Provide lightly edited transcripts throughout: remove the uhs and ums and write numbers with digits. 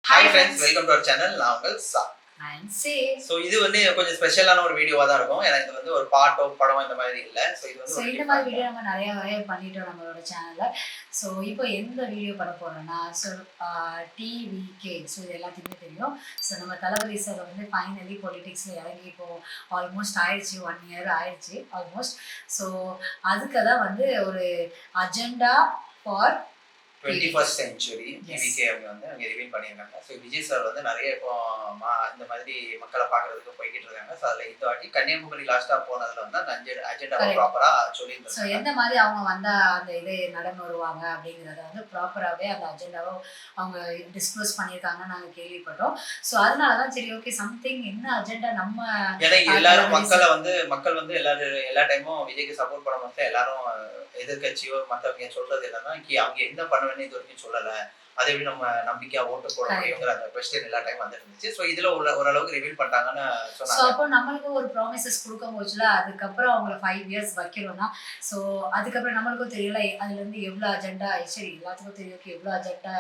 Hi friends, welcome to our channel. நான் உங்கள் சா. And say. So இது வந்து கொஞ்சம் ஸ்பெஷலான ஒரு வீடியோவா தான் இருக்கும். ஏன்னா இது வந்து ஒரு பாட்டோ படமோ இந்த மாதிரி இல்ல. So இந்த மாதிரி வீடியோ நம்ம நிறைய பண்ணிட்டோம் நம்மளோட சேனல்ல. ஸோ இப்போ எந்த வீடியோ பண்ண போறோம்னா டிவிகே. ஸோ இது எல்லாத்துக்குமே தெரியும். ஸோ நம்ம தளபதி சார் வந்து ஃபைனலி பொலிட்டிக்ஸில் இறங்கி இப்போ ஆல்மோஸ்ட் ஆயிடுச்சு, 1 year ஆயிடுச்சு ஆல்மோஸ்ட். ஸோ அதுக்கு தான் வந்து ஒரு agenda for 21st century TVK அவங்க வந்து அங்கே ரிவீல் பண்ணியிருக்காங்க. ஸோ விஜய் சார் வந்து நிறைய இப்போ இந்த மாதிரி மக்களை பார்க்கறதுக்கு போய்கிட்டு இருக்காங்க. ஸோ அதில் இந்த வாட்டி கன்னியாகுமரி லாஸ்ட்டாக போனதில் வந்து அந்த அஜெண்டா ப்ராப்பராக சொல்லியிருந்தாங்க. ஸோ எந்த மாதிரி அவங்க வந்தால் அந்த இது நடந்து வருவாங்க அப்படிங்கிறத வந்து ப்ராப்பராகவே அந்த அஜெண்டாவை அவங்க டிஸ்க்ளோஸ் பண்ணியிருக்காங்கன்னு நாங்கள் கேள்விப்பட்டோம். ஸோ அதனால தான் சரி ஓகே சம்திங் என்ன அஜெண்டா நம்ம ஏன்னா எல்லாரும் மக்கள் வந்து எல்லா டைமும் விஜய்க்கு சப்போர்ட் பண்ண மட்டும் எல்லாரும் எதிர்கட்சியோ மற்றவங்க சொல்றது என்னன்னா அவங்க என்ன பண்ணுவேன்னு இது வரைக்கும் சொல்லல, அதை எப்படி நம்ம நம்பிக்கையா ஓட்டு போட முடியுங்கிற அந்த கொஸ்டின் எல்லா டைம் வந்துட்டு இருந்துச்சு. ஸோ இதுல ஓரளவுக்கு ரிவீல் பண்ணிட்டாங்கன்னு சொன்னாங்க. அப்போ நம்மளுக்கு ஒரு ப்ராமிசஸ் கொடுக்க போச்சுல, அதுக்கப்புறம் அவங்களை 5 years வைக்கிறோம்னா ஸோ அதுக்கப்புறம் நம்மளுக்கும் தெரியல அதுல இருந்து எவ்வளோ அஜெண்டா சரி எல்லாத்துக்கும் தெரியும் எவ்வளோ அஜெண்டா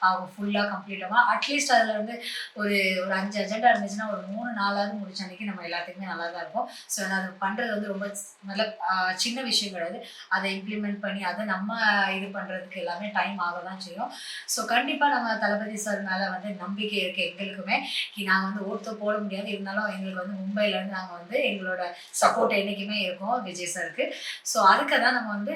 அவங்க ஃபுல்லா கம்ப்ளீட் ஆகும். அட்லீஸ்ட் அதுல வந்து ஒரு 5 அஜெண்டா இருந்துச்சுன்னா ஒரு 3-4 முடிச்ச அன்னைக்கு நம்ம எல்லாத்துக்குமே நல்லா தான் இருக்கும். ஸோ அது பண்றது வந்து ரொம்ப நல்ல சின்ன விஷயம் கிடையாது. அதை இம்ப்ளிமெண்ட் பண்ணி அதை நம்ம இது பண்றதுக்கு எல்லாமே டைம் ஆக தான் செய்யும். ஸோ கண்டிப்பாக நம்ம தளபதி சார் மேலே வந்து நம்பிக்கை இருக்குது எங்களுக்குமே. நாங்கள் வந்து ஓட்டு போட முடியாது, இருந்தாலும் எங்களுக்கு வந்து மும்பையிலேருந்து நாங்கள் வந்து எங்களோட சப்போர்ட் என்றைக்குமே இருக்கும் விஜய் சாருக்கு. ஸோ அதுக்கு தான் நம்ம வந்து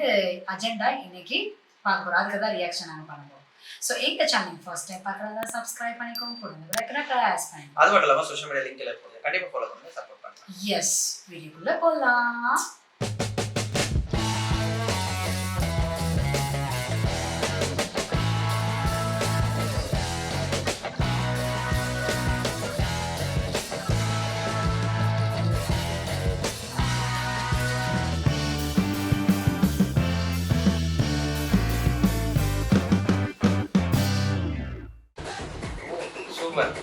அஜெண்டா இன்னைக்கு பார்க்க போகிறோம். அதுக்கு தான் ரியாக்ஷன் நாங்கள் பண்ண போகிறோம். ஸோ எங்கள் சேனல் ஃபர்ஸ்ட் டைம் பார்க்குறதா சப்ஸ்கிரைப் பண்ணிக்கோங்க, கொடுங்க கிளாஸ் பண்ணி. அது மட்டும் இல்லாமல் சோஷியல் மீடியா லிங்க்ல போடுங்க, கண்டிப்பாக ஃபாலோ பண்ணுங்க, சப்போர்ட் பண்ணுங்க. எஸ், வீடியோக்குள்ளே போகலாம். சூப்பர்.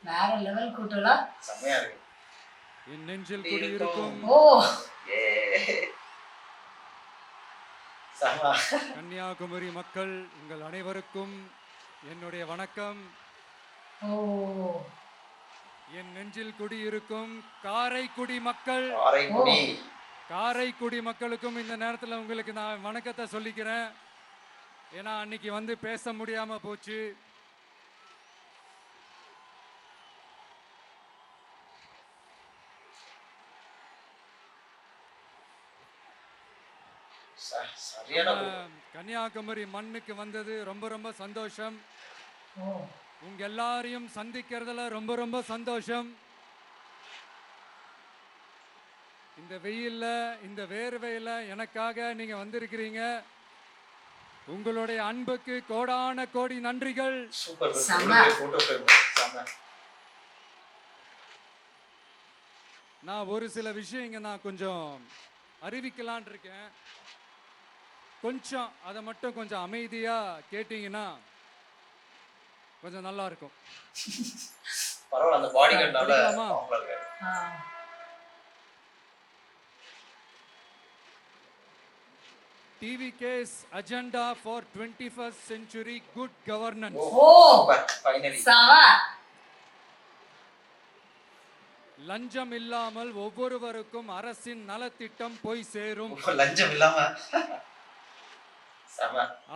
வேற லெவல் கூட்டலாம், செமையா இருக்கு. என் நெஞ்சில் குடியிருக்கும் கன்னியாகுமரி மக்கள் உங்கள் அனைவருக்கும் என்னுடைய வணக்கம். என் நெஞ்சில் குடியிருக்கும் காரைக்குடி மக்கள், காரைக்குடி மக்களுக்கும் இந்த நேரத்தில் உங்களுக்கு நான் வணக்கத்தை சொல்லிக்கிறேன். ஏன்னா அன்னைக்கு வந்து பேச முடியாம போச்சு. கன்னியாகுமரி மண்ணுக்கு வந்தது ரொம்ப ரொம்ப சந்தோஷம். உங்க எல்லாரையும் சந்திக்கிறதுல ரொம்ப ரொம்ப சந்தோஷம். இந்த வெயில்ல இந்த வேர்வையில எனக்காக நீங்க வந்திருக்கிறீங்க. உங்களுடைய அன்புக்கு கோடான கோடி நன்றிகள். நான் ஒரு சில விஷயம் நான் கொஞ்சம் அறிவிக்கலான் இருக்கேன். கொஞ்சம் அதை மட்டும் கொஞ்சம் அமைதியா கேட்டீங்கன்னா கொஞ்சம் நல்லா இருக்கும். TVK's agenda for 21st century good governance. லஞ்சம் இல்லாமல் ஒவ்வொருவருக்கும் அரசின் நலத்திட்டம் போய் சேரும். லஞ்சம் இல்லாம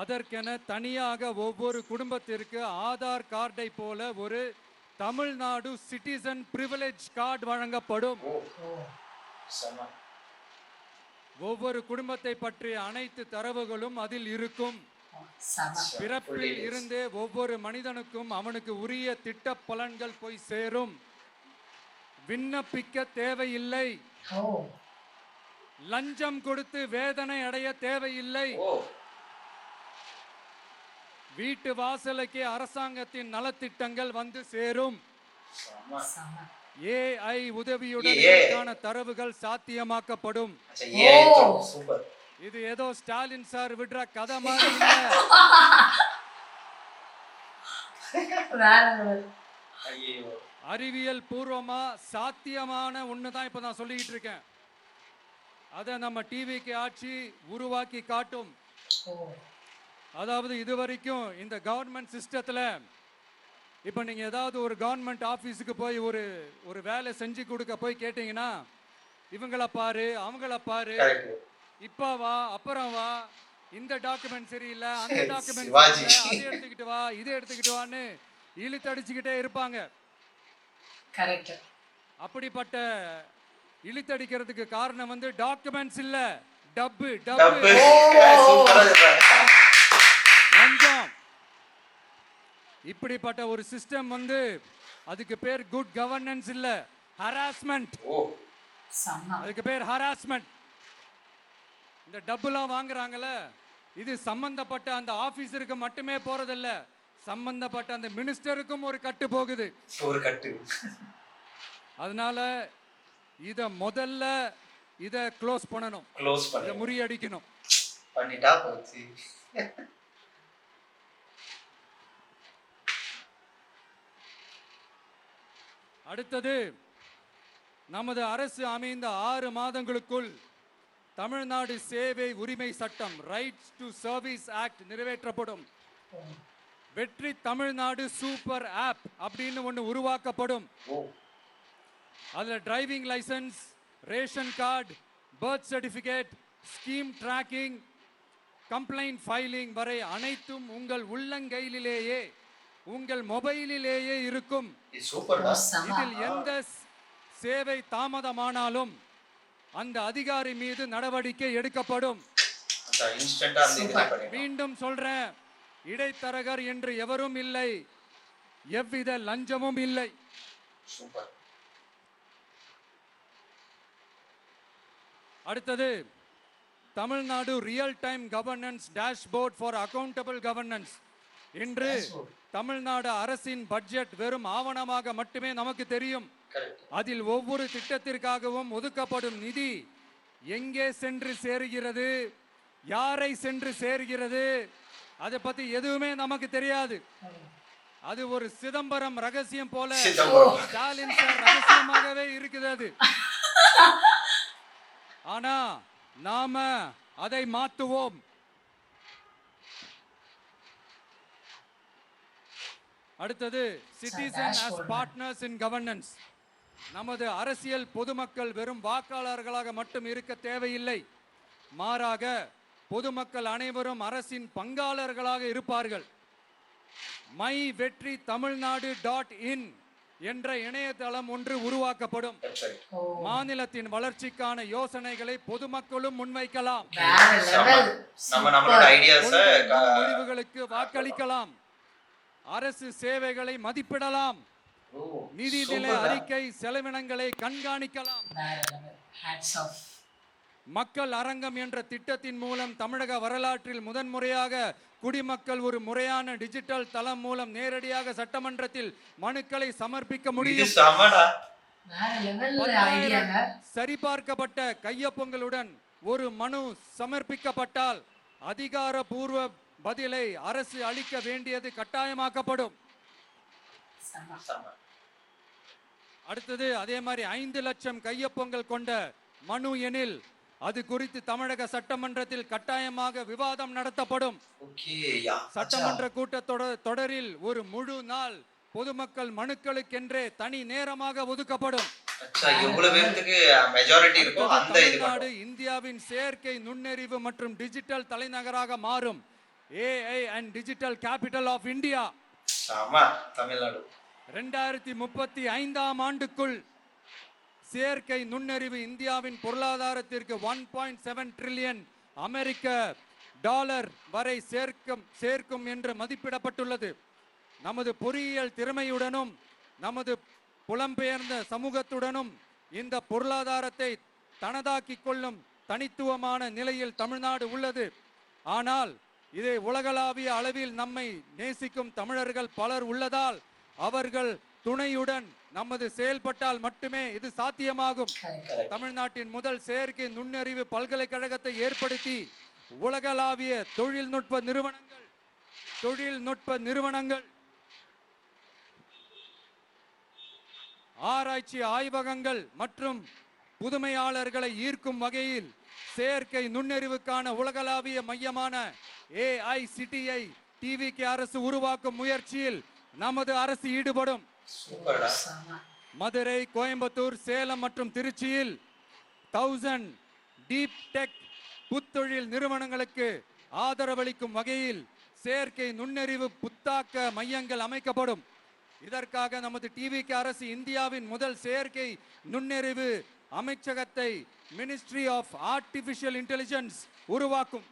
அதற்கென தனியாக ஒவ்வொரு குடும்பத்திற்கு ஆதார் கார்டை போல ஒரு தமிழ்நாடு சிட்டிசன் பிரிவிலேஜ் கார்டு வழங்கப்படும். ஒவ்வொரு குடும்பத்தை பற்றிய அனைத்து தரவுகளும் அதில் இருக்கும். பிறப்பில் இருந்தே ஒவ்வொரு மனிதனுக்கும் அவனுக்கு உரிய திட்ட பலன்கள் போய் சேரும். விண்ணப்பிக்க தேவையில்லை, லஞ்சம் கொடுத்து வேதனை அடைய தேவையில்லை. வீட்டு வாசலுக்கே அரசாங்கத்தின் நலத்திட்டங்கள் வந்து சேரும். செம. செம. ஏஐ உதவியுடன் ஏ. இதற்கான தரவுகள் சாத்தியமாக்கப்படும். அச்சா, AI ஓ. சூப்பர். இது ஏதோ ஸ்டாலின் சார் விடுற கதை மாதிரி இல்ல. வேற level. ஐயோ. அறிவியல் பூர்வமா சாத்தியமான ஒண்ணுதான் இப்ப நான் சொல்லிக்கிட்டு இருக்கேன். அதை நம்ம டிவிக்கு ஆட்சி உருவாக்கி காட்டும். ஓ. அதாவது இதுவரைக்கும் இந்த கவர்மெண்ட் சிஸ்டத்துல இப்ப நீங்க ஏதாவது ஒரு கவர்மெண்ட் ஆபீஸுக்கு போய் ஒரு ஒரு வேலை செஞ்சு கொடுக்க போய் கேட்டீங்கன்னா இவங்கள பாரு அவங்கள பாரு, கரெக்ட். இப்ப வா அப்புறம் வா, இந்த டாக்குமெண்ட் சரியில்லை அந்த டாக்குமெண்ட் சிவாஜி. அதை எடுத்துக்கிட்டு வா இதை எடுத்துக்கிட்டு வான்னு இழுத்தடிச்சுக்கிட்டே இருப்பாங்க. கரெக்ட். அப்படிப்பட்ட இழுத்தடிக்கிறதுக்கு காரணம் வந்து டாக்குமெண்ட்ஸ் இல்ல, டப்பு டப்பு. டப்பு சூப்பரா சொல்றாங்க. லஞ்சம். இப்படிப்பட்ட ஒரு சிஸ்டம் வந்து அதுக்கு பேர் குட் கவர்னன்ஸ் இல்ல, ஹராஸ்மெண்ட். ஓ. செம. அதுக்கு பேர் ஹராஸ்மெண்ட். இந்த டப்புலாம் வாங்குறாங்கல்ல, இது சம்பந்தப்பட்ட அந்த ஆபீசருக்கு மட்டுமே போறதில்ல, சம்பந்தப்பட்ட அந்த மினிஸ்டருக்கும் ஒரு கட்டு போகுது. ஒரு கட்டு. அதனால முதல்ல இத க்ளோஸ் பண்ணணும், க்ளோஸ் இத பண்ணி முறியடிக்கணும். பண்ணிட்டா போச்சு. அடுத்தது, நமது அரசு அமைந்த 6 மாதங்களுக்குள் தமிழ்நாடு சேவை உரிமை சட்டம் ரைட்ஸ் டு சர்வீஸ் ஆக்ட் நிறைவேற்றப்படும். வெற்றி தமிழ்நாடு சூப்பர் ஆப் அப்படின்னு ஒன்று உருவாக்கப்படும். ஓ. அதுல driving licence, ration card, birth certificate, scheme tracking, complaint filing வரை அனைத்தும் உங்கள் உள்ளங்கையிலேயே உங்கள் மொபைலிலேயே இருக்கும். இது சூப்பர்டா. இதில் எந்த சேவை தாமதமானாலும் அந்த அதிகாரி மீது நடவடிக்கை எடுக்கப்படும். அந்த இன்ஸ்டன்ட்டா அந்த இது பண்ணிடலாம். மீண்டும் சொல்றேன், இடைத்தரகர் என்று எவரும் இல்லை, எவ்வித லஞ்சமும் இல்லை. சூப்பர். அடுத்தது, Tamil Nadu real time governance dashboard for accountable governance. இன்று தமிழ்நாடு அரசின் பட்ஜெட் வெறும் ஆவணமாக மட்டுமே நமக்கு தெரியும். கரெக்ட். அதில் ஒவ்வொரு திட்டத்திற்காகவும் ஒதுக்கப்படும் நிதி எங்கே சென்று சேருகிறது, யாரை சென்று சேர்கிறது, அதை பத்தி எதுவுமே நமக்கு தெரியாது. அது ஒரு சிதம்பரம் ரகசியம் போல சிதம்பரம். ஸ்டாலின் சார் ரகசியமாகவே இருக்குது அது. ஆனா நாம அதை மாற்றுவோம். அடுத்தது, சிட்டிசன் as பார்ட்னர்ஸ் இன் கவர்னன்ஸ். நமது அரசியல் பொதுமக்கள் வெறும் வாக்காளர்களாக மட்டும் இருக்க தேவையில்லை, மாறாக பொதுமக்கள் அனைவரும் அரசின் பங்காளர்களாக இருப்பார்கள். மை வெற்றி தமிழ்நாடு .in என்ற இணையதளம் ஒன்று உருவாக்கப்படும். மாநிலத்தின் வளர்ச்சிக்கான யோசனைகளை பொதுமக்களும் முன்வைக்கலாம், நம்ம நம்மளோட ஐடியாஸ முடிவுகளுக்கு வாக்களிக்கலாம், அரசு சேவைகளை மதிப்பிடலாம், நிதிநிலை அறிக்கை செலவினங்களை கண்காணிக்கலாம். மக்கள் அரங்கம் என்ற திட்டத்தின் மூலம் தமிழக வரலாற்றில் முதன்முறையாக குடிமக்கள் ஒரு முறையான டிஜிட்டல் தளம் மூலம் நேரடியாக சட்டமன்றத்தில் மனுக்களை சமர்ப்பிக்க முடியும். சரிபார்க்கப்பட்ட கையொப்பங்களுடன் ஒரு மனு சமர்ப்பிக்கப்பட்டால் அதிகாரப்பூர்வ பதிலை அரசு அளிக்க வேண்டியது கட்டாயமாக்கப்படும். அடுத்தது, அதே மாதிரி 5 லட்சம் கையொப்பங்கள் கொண்ட மனு எனில் அது குறித்து தமிழக சட்டமன்றத்தில் கட்டாயமாக விவாதம் நடத்தப்படும். சட்டமன்ற கூட்டத்தொடரில் ஒரு முழு நாள் பொதுமக்கள் மனுக்களுக்கென்றே தனி நேரமாக ஒதுக்கப்படும். தமிழ்நாடு இந்தியாவின் செயற்கை நுண்ணறிவு மற்றும் டிஜிட்டல் தலைநகராக மாறும். AI and Digital Capital of India. 2035ஆம் ஆண்டுக்குள் செயற்கை நுண்ணறிவு இந்தியாவின் பொருளாதாரத்திற்கு 1.7 ட்ரில்லியன் அமெரிக்க டாலர் வரை சேர்க்கும் என்று மதிப்பிடப்பட்டுள்ளது. நமது பொறியியல் திறமையுடனும் நமது புலம்பெயர்ந்த சமூகத்துடனும் இந்த பொருளாதாரத்தை தனதாக்கிக் கொள்ளும் தனித்துவமான நிலையில் தமிழ்நாடு உள்ளது. ஆனால் இதை உலகளாவிய அளவில் நம்மை நேசிக்கும் தமிழர்கள் பலர் உள்ளதால் அவர்கள் துணையுடன் நமது செயல்பட்டால் மட்டுமே இது சாத்தியமாகும். தமிழ்நாட்டின் முதல் செயற்கை நுண்ணறிவு பல்கலைக்கழகத்தை ஏற்படுத்தி உலகளாவிய தொழில்நுட்ப நிறுவனங்கள் ஆராய்ச்சி ஆய்வகங்கள் மற்றும் புதுமையாளர்களை ஈர்க்கும் வகையில் செயற்கை நுண்ணறிவுக்கான உலகளாவிய மையமான AICTI டிவிக்கு அரசு உருவாக்கும் முயற்சியில் நமது அரசு ஈடுபடும். மதுரை, கோயம்புத்தூர், சேலம் மற்றும் திருச்சியில் 1000 டீப் டெக் புத்தொழில் நிறுவனங்களுக்கு ஆதரவளிக்கும் வகையில் செயற்கை நுண்ணறிவு புத்தாக்க மையங்கள் அமைக்கப்படும். இதற்காக நமது டிவிக்கு அரசு இந்தியாவின் முதல் செயற்கை நுண்ணறிவு அமைச்சகத்தை மினிஸ்ட்ரி ஆஃப் ஆர்டிபிஷியல் இன்டெலிஜென்ஸ் உருவாக்கும்.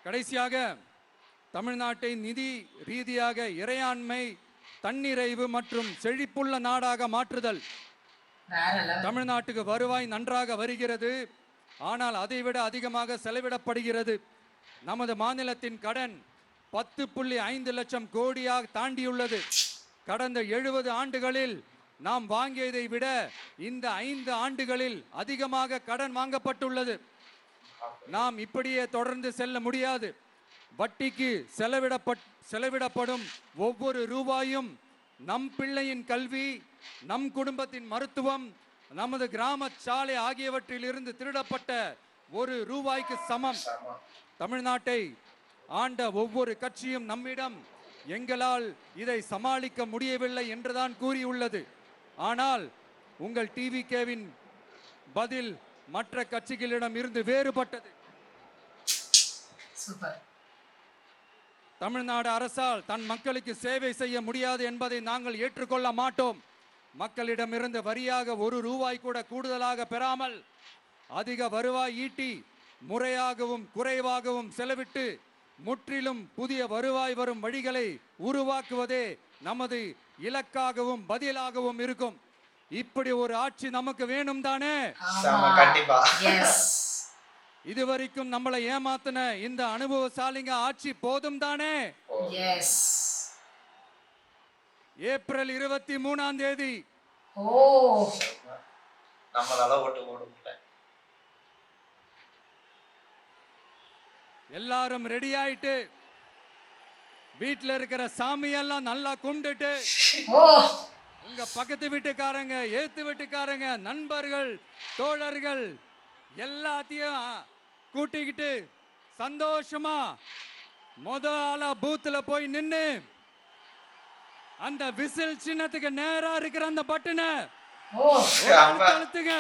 கடைசியாக தமிழ்நாட்டை நிதி ரீதியாக இறையாண்மை, தன்னிறைவு மற்றும் செழிப்புள்ள நாடாக மாற்றுதல். தமிழ்நாட்டுக்கு வருவாய் நன்றாக வருகிறது, ஆனால் அதைவிட அதிகமாக செலவிடப்படுகிறது. நமது மாநிலத்தின் கடன் 10.5 லட்சம் கோடியாக தாண்டியுள்ளது. கடந்த 70 ஆண்டுகளில் நாம் வாங்கியதை விட இந்த 5 ஆண்டுகளில் அதிகமாக கடன் வாங்கப்பட்டுள்ளது. நாம் இப்படியே தொடர்ந்து செல்ல முடியாது. வட்டிக்கு செலவிடப்படும் ஒவ்வொரு ரூபாயும் நம் பிள்ளையின் கல்வி, நம் குடும்பத்தின் மருத்துவம், நமது கிராம சாலை ஆகியவற்றில் இருந்து திருடப்பட்ட ஒரு ரூபாய்க்கு சமம். தமிழ்நாட்டை ஆண்ட ஒவ்வொரு கட்சியும் நம்மிடம் எங்களால் இதை சமாளிக்க முடியவில்லை என்றுதான் கூறியுள்ளது. ஆனால் உங்கள் டிவிகேவின் பதில் மற்ற கட்சிகளிடம் இருந்து வேறுபட்டது. தமிழ்நாடு அரசால் தன் மக்களுக்கு சேவை செய்ய முடியாது என்பதை நாங்கள் ஏற்றுக்கொள்ள மாட்டோம். மக்களிடமிருந்து வரியாக ஒரு ரூபாய் கூட கூடுதலாக பெறாமல் அதிக வருவாய் ஈட்டி முறையாகவும் குறைவாகவும் செலவிட்டு முற்றிலும் புதிய வருவாய் வரும் வழிகளை உருவாக்குவதே நமது இலக்காகவும் பதிலாகவும் இருக்கும். இப்படி ஒரு ஆட்சி நமக்கு வேணும் தானே? இதுவரைக்கும் நம்மளை ஏமாத்தின இந்த அனுபவசாலிங்க ஆட்சி போதும் தானே? ஏப்ரல் 23ஆம் தேதி எல்லாரும் ரெடி ஆயிட்டு வீட்டுல இருக்கிற சாமியெல்லாம் நல்லா கும்பிட்டுட்டு உங்க பக்கத்து வீட்டுக்காரங்க, ஏத்து வீட்டுக்காரங்க, நண்பர்கள், தோழர்கள் எல்லாத்தையும் கூட்டிக்கிட்டு சந்தோஷமா ஆளா பூத்துல போய் நின்னு அந்த விசில் சின்னத்துக்கு நேரா இருக்கிற அந்த பட்டனை அழுத்துங்க.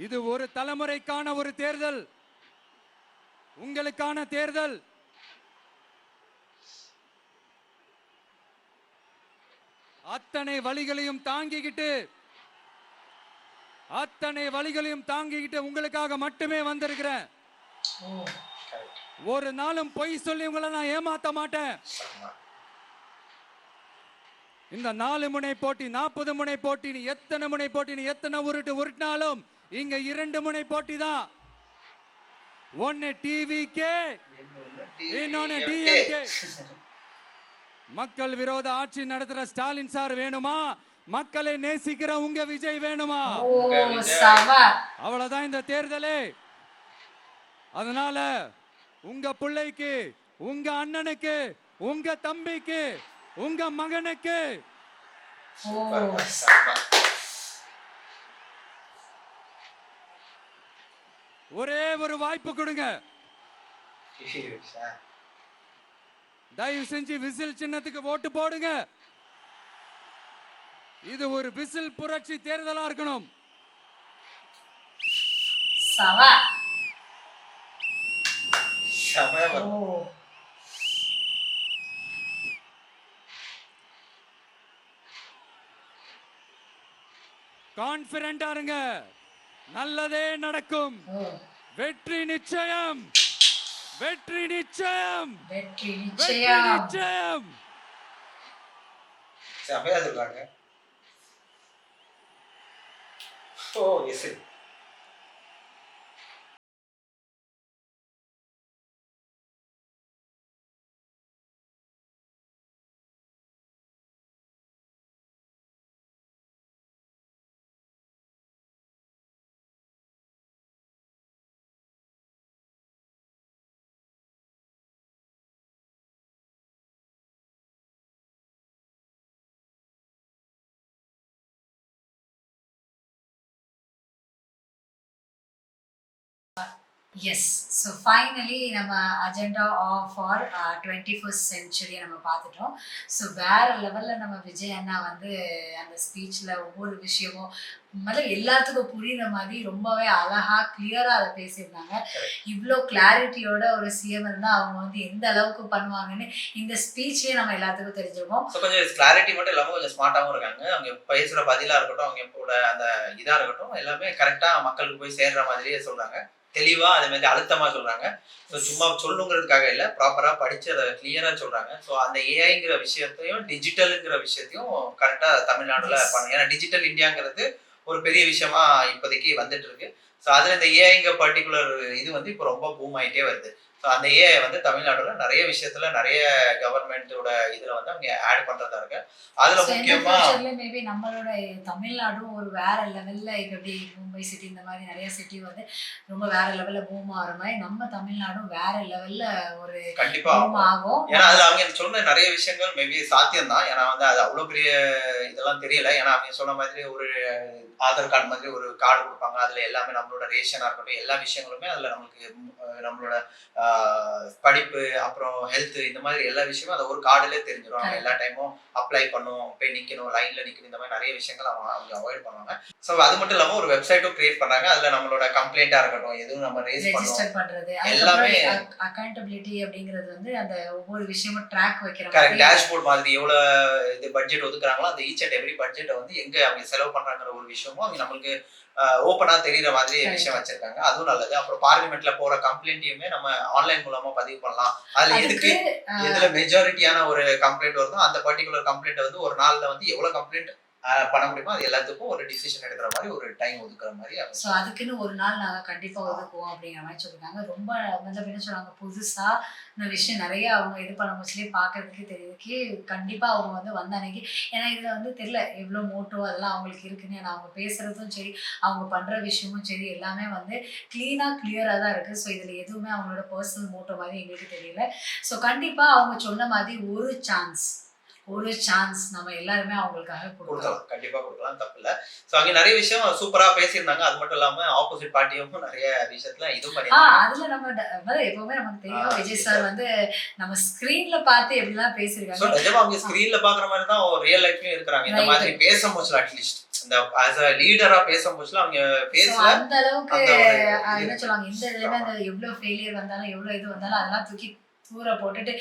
இது ஒரு தலைமுறைக்கான ஒரு தேர்தல், உங்களுக்கான தேர்தல். அத்தனை வழிகளையும் தாங்கிக்கிட்டு உங்களுக்காக மட்டுமே வந்திருக்கிறேன். ஒரு நாளும் பொய் சொல்லி உங்களை நான் ஏமாத்த மாட்டேன். இந்த 4 முனை போட்டி, 40 முனை போட்டி, நீ எத்தனை முனை போட்டி, நீ எத்தனை உருட்டினாலும் இங்க 2 முனை போட்டி தான். ஒன்னு டிவிகே, இன்னொன்னு டிஎம்கே. மக்கள் விரோத ஆட்சி நடத்துற ஸ்டாலின் சார் வேணுமா? மக்களை நேசிக்கிற உங்க விஜய் வேணுமா? அவ்வளவுதான் இந்த தேர்தலே. அதனால உங்க பிள்ளைக்கு, உங்க அண்ணனுக்கு, உங்க தம்பிக்கு, உங்க மகனுக்கு ஒரே ஒரு வாய்ப்பு கொடுங்க. தயவு செஞ்சு விசில் சின்னத்துக்கு ஓட்டு போடுங்க. இது ஒரு விசில் புரட்சி தேர்தலா இருக்கணும். கான்பிடென்டா இருங்க, நல்லதே நடக்கும். வெற்றி நிச்சயம், வெற்றி நிச்சயம், வெற்றி நிச்சயம். செமையா சொல்றாங்க. ஓ எஸ். எஸ். ஸோ ஃபைனலி நம்ம அஜெண்டா ஃபார் 21st சென்ச்சுரியை நம்ம பார்த்துட்டோம். ஸோ வேறு லெவலில் நம்ம விஜய் அண்ணா வந்து அந்த ஸ்பீச்சில் ஒவ்வொரு விஷயமும் முதல்ல எல்லாத்துக்கும் புரியுற மாதிரி ரொம்பவே அழகாக கிளியராக அதை பேசியிருந்தாங்க. இவ்வளோ கிளாரிட்டியோட ஒரு சிஎம் இருந்தால் அவங்க வந்து எந்த அளவுக்கு பண்ணுவாங்கன்னு இந்த ஸ்பீச்லேயே நம்ம எல்லாத்துக்கும் தெரிஞ்சிருக்கோம். ஸோ கொஞ்சம் கிளாரிட்டி மட்டும் இல்லாமல் கொஞ்சம் ஸ்மார்ட்டாகவும் இருக்காங்க. அவங்க பேசுகிற பதிலாக இருக்கட்டும், அவங்க கூட அந்த இதாக இருக்கட்டும், எல்லாமே கரெக்டாக மக்களுக்கு போய் சேர்ற மாதிரியே சொல்கிறாங்க. தெளிவா அதே மாதிரி அழுத்தமா சொல்றாங்க. சும்மா சொல்லணுங்கிறதுக்காக இல்ல, ப்ராப்பரா படிச்சு அதை கிளியரா சொல்றாங்க. ஸோ அந்த ஏஐங்கிற விஷயத்தையும் டிஜிட்டலுங்கிற விஷயத்தையும் கரெக்டா தமிழ்நாடுல பண்ணணும். ஏன்னா டிஜிட்டல் இந்தியாங்கிறது ஒரு பெரிய விஷயமா இப்போதைக்கு வந்துட்டு இருக்கு. ஸோ அதுல இந்த ஏஐங்க பர்டிகுலர் இது வந்து இப்போ ரொம்ப பூம் ஆயிட்டே வருது. ஸோ அந்த ஏஐ வந்து தமிழ்நாடுல நிறைய விஷயத்துல நிறைய கவர்மெண்டோட இதுல வந்து அவங்க ஆட் பண்றதா இருக்கு. அதுல முக்கியமா மேபி நம்மளோட தமிழ்நாடும் ஒரு வேற லெவல்ல இப்ப எப்படி மும்பை சிட்டி இந்த மாதிரி நிறைய சிட்டி வந்து ரொம்ப வேற லெவல்ல பூம் ஆகிற மாதிரி நம்ம தமிழ்நாடும் வேற லெவல்ல ஒரு கண்டிப்பா ஆகும். ஏன்னா அதுல அவங்க சொன்ன நிறைய விஷயங்கள் மேபி சாத்தியம் தான். ஏன்னா வந்து அது அவ்வளவு பெரிய இதெல்லாம் தெரியல. ஏன்னா அவங்க சொன்ன மாதிரி ஒரு ஆதார் கார்டு மாதிரி ஒரு கார்டு கொடுப்பாங்க. அதுல எல்லாமே நம்மளோட ரேஷனா இருக்கட்டும், எல்லா விஷயங்களுமே அதுல நம்மளுக்கு நம்மளோட படிப்பு, அப்புறம் ஹெல்த், இந்த மாதிரி எல்லா விஷயமும் அந்த ஒரு கார்டுலேயே தெரிஞ்சிடும். அவங்க எல்லா டைமும் அப்ளை பண்ணும், போய் நிக்கணும், லைன்ல நிக்கணும், இந்த மாதிரி நிறைய விஷயங்கள் அவங்க அவாய்ட் பண்ணுவாங்க. ஸோ அது மட்டும் இல்லாம ஒரு வெப்சைட்டும் கிரியேட் பண்ணாங்க. அதுல நம்மளோட கம்ப்ளைண்டா இருக்கட்டும், எதுவும் நம்ம ரெஜிஸ்டர் பண்றது, எல்லாமே அக்கௌண்டபிலிட்டி அப்படிங்கிறது வந்து அந்த ஒவ்வொரு விஷயமும் ட்ராக் வைக்கிற கரெக்ட் டேஷ்போர்ட் மாதிரி எவ்வளவு இது பட்ஜெட் ஒதுக்குறாங்களோ அந்த ஈச் அண்ட் எவ்ரி பட்ஜெட்டை வந்து எங்க அவங்க செலவு பண்றாங்கிற ஒரு விஷயமும் அவங்க நம்மளுக்கு ஓப்பனா தெரியுற மாதிரி விஷயம் வச்சிருக்காங்க. அதுவும் நல்லது. அப்புறம் பார்லிமெண்ட்ல போற கம்ப்ளைண்ட்டையுமே நம்ம ஆன்லைன் மூலமா பதிவு பண்ணலாம். அதுல எதுக்கு எதுல மெஜாரிட்டியான ஒரு கம்ப்ளைண்ட் வருதோ அந்த பர்டிகுலர் கம்ப்ளைண்ட் வந்து ஒரு நாள்ல வந்து எவ்வளவு கம்ப்ளைண்ட் பண்ண முடியுமோ அது எல்லாத்துக்கும் ஒரு டிசிஷன் எடுக்கிற மாதிரி ஒரு டைம் ஒதுக்குற மாதிரி. ஸோ அதுக்குன்னு ஒரு நாள் நாங்கள் கண்டிப்பாக ஒதுக்குவோம் அப்படிங்கிற மாதிரி சொல்லியிருக்காங்க. ரொம்ப வந்து என்ன சொல்லுவாங்க, புதுசாக இந்த விஷயம் நிறைய அவங்க இது பண்ண முடிச்சுலேயே பார்க்கறதுக்கே தெரியுதுக்கு கண்டிப்பாக அவங்க வந்து வந்த அன்னைக்கு, ஏன்னா இதில் வந்து தெரியல எவ்வளோ மோட்டோ அதெல்லாம் அவங்களுக்கு இருக்குன்னு. ஏன்னா அவங்க பேசுகிறதும் சரி, அவங்க பண்ணுற விஷயமும் சரி, எல்லாமே வந்து கிளியராக தான் இருக்குது. ஸோ இதில் எதுவுமே அவங்களோட பர்சனல் மோட்டோ மாதிரி எங்களுக்கு தெரியல. ஸோ கண்டிப்பாக அவங்க சொன்ன மாதிரி ஒரு சான்ஸ் நம்ம எல்லாருமே அவங்களுக்காக கொடுக்கலாம். கண்டிப்பா கொடுக்கலாம், தப்பு இல்ல. சோ அங்க நிறைய விஷயம் சூப்பரா பேசியிருந்தாங்க. அது மட்டும் இல்லாம ஆப்போசிட் பார்ட்டியும் நிறைய விஷயத்துல இது பண்ணிருக்காங்க. அதுல நம்ம எப்பவுமே நமக்கு தெரியும் விஜய் சார் வந்து நம்ம ஸ்கிரீன்ல பார்த்து எப்படிலாம் பேசிருக்காங்க. சோ நிஜமா அவங்க ஸ்கிரீன்ல பாக்குற மாதிரி தான் ரியல் லைஃப்லயும் இருக்காங்க. இந்த மாதிரி பேசும்போது அட்லீஸ்ட் இந்த as a லீடரா பேசும்போது அவங்க பேசல அந்த அளவுக்கு என்ன சொல்லுவாங்க, இந்த இதுல அந்த எவ்வளவு ஃபெயிலியர் வந்தாலும் எவ்வளவு இது வந்தாலும் அதெல்லாம் தூக்கி தூர போட்டுட்டு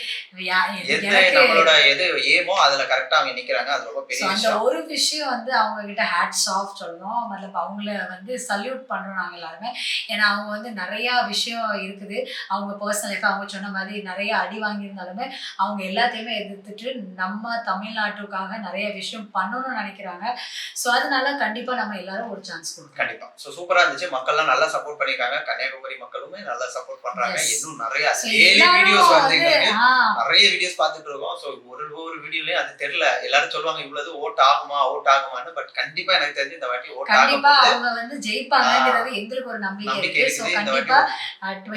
நம்மளோட எது ஏமோ அதுல கரெக்டா அவங்க நிக்கிறாங்க. அது ரொம்ப பெரிய விஷயம். அந்த ஒரு விஷயம் வந்து அவங்க கிட்ட ஹேட்ஸ் ஆஃப் சொல்லணும். மத்தப அவங்கள வந்து சல்யூட் பண்றோம் நாங்க எல்லாருமே. ஏன்னா அவங்க வந்து நிறைய விஷயம் இருக்குது. அவங்க பர்சனல் லைஃப் அவங்க சொன்ன மாதிரி நிறைய அடி வாங்கியிருந்தாலுமே அவங்க எல்லாத்தையுமே எதிர்த்துட்டு நம்ம தமிழ்நாட்டுக்காக நிறைய விஷயம் பண்ணணும்னு நினைக்கிறாங்க. ஸோ அதனால கண்டிப்பா நம்ம எல்லாரும் ஒரு சான்ஸ் கொடுக்கணும். கண்டிப்பா. ஸோ சூப்பரா இருந்துச்சு. மக்கள்லாம் நல்லா சப்போர்ட் பண்ணிருக்காங்க. கன்னியாகுமரி மக்களுமே நல்லா சப்போர்ட் பண்றாங்க. இன்னும் நிறைய வீடியோஸ் நிறைய வீடியோஸ் பார்த்துட்டு இருக்கோம். ஸோ ஒரு வீடியோலயும் அது தெரியல. எல்லாரும் சொல்லுவாங்க இவ்வளவு ஓட் ஆகுமான்னு. பட் கண்டிப்பா எனக்கு தெரிஞ்சு இந்த வாட்டி ஓட் கண்டிப்பா அவங்க வந்து ஜெயிப்பாங்கங்கிறது எங்களுக்கு ஒரு நம்பிக்கை இருக்கு. சோ கண்டிப்பா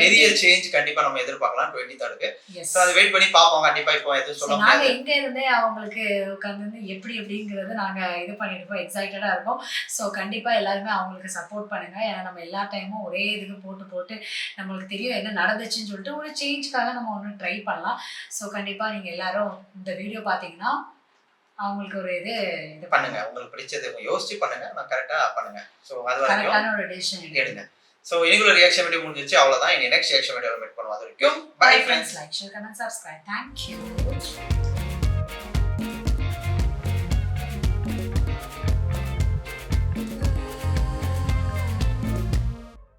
பெரிய சேஞ்ச் கண்டிப்பா நம்ம எதிர்பார்க்கலாம் 23rd. சோ அது வெயிட் பண்ணி பாப்போம். கண்டிப்பா இப்போ எதுவும் சொல்ல முடியாது. நாங்க இங்க இருந்தே அவங்களுக்கு உட்கார்ந்து எப்படி எப்படிங்கிறது நாங்க இது பண்ணிட்டு இருக்கோம். எக்ஸைட்டடா இருக்கோம். சோ கண்டிப்பா எல்லாருமே அவங்களுக்கு சப்போர்ட் பண்ணுங்க. ஏன்னா நம்ம எல்லா டைமும் ஒரே இதுக்கு போட்டு நம்மளுக்கு தெரியும் என்ன நடந்துச்சுன்னு சொல்லிட்டு ஒரு சேஞ்ச்காக நம்ம ஒன்று ட்ரை பண்ணலாம். ஸோ கண்டிப்பா நீங்க எல்லாரும் இந்த வீடியோ பார்த்தீங்கன்னா அவங்களுக்கு ஒரு இது பண்ணுங்க. உங்களுக்கு பிடிச்சது யோசிச்சு பண்ணுங்க. நான் கரெக்டா பண்ணுங்க. ஸோ அது கரெக்டான ஒரு டிசிஷன் எடுங்க. ஸோ இன்னைக்குள்ள ரியாக்ஷன் வீடியோ முடிஞ்சிச்சு. அவ்வளவுதான். இனி நெக்ஸ்ட் ரியாக்ஷன் வீடியோல மீட் பண்ணுவோம். அது வரைக்கும் bye friends. Like, share, comment, subscribe. Thank you.